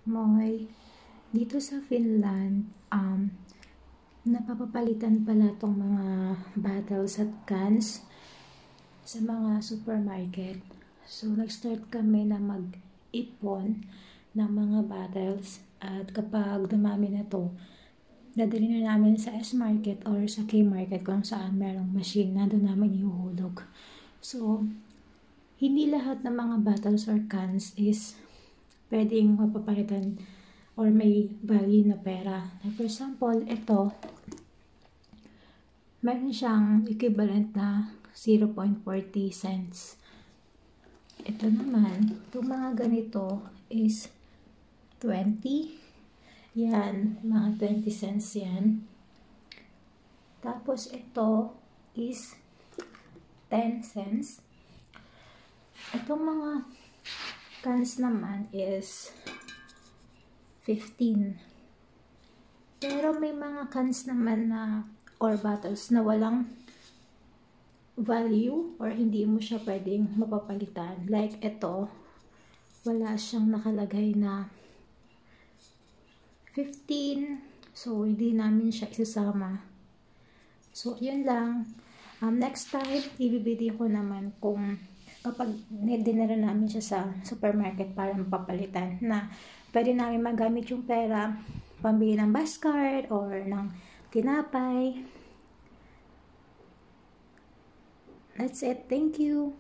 Moy, dito sa Finland, napapapalitan pala tong mga bottles at cans sa mga supermarket. So, nag-start kami na mag-ipon ng mga bottles at kapag dumami na to, dadali na namin sa S-Market or sa K-Market kung saan merong machine na doon namin ihuhulog. So, hindi lahat ng mga bottles or cans is pwedeng mapapalitan or may value na pera. For example, ito, meron siyang equivalent na 0.40 cents. Ito naman, itong mga ganito is 20. Yan, mga 20 cents yan. Tapos ito is 10 cents. Itong mga cans naman is 15. Pero may mga cans naman na or bottles na walang value or hindi mo siya pwedeng mapapalitan. Like ito, wala siyang nakalagay na 15. So, hindi namin siya isasama. So, yun lang. Next time, i-video ko naman kung kapag dinala namin siya sa supermarket para mapapalitan na pwede namin magamit yung pera pambili ng bus card or ng tinapay. That's it. Thank you.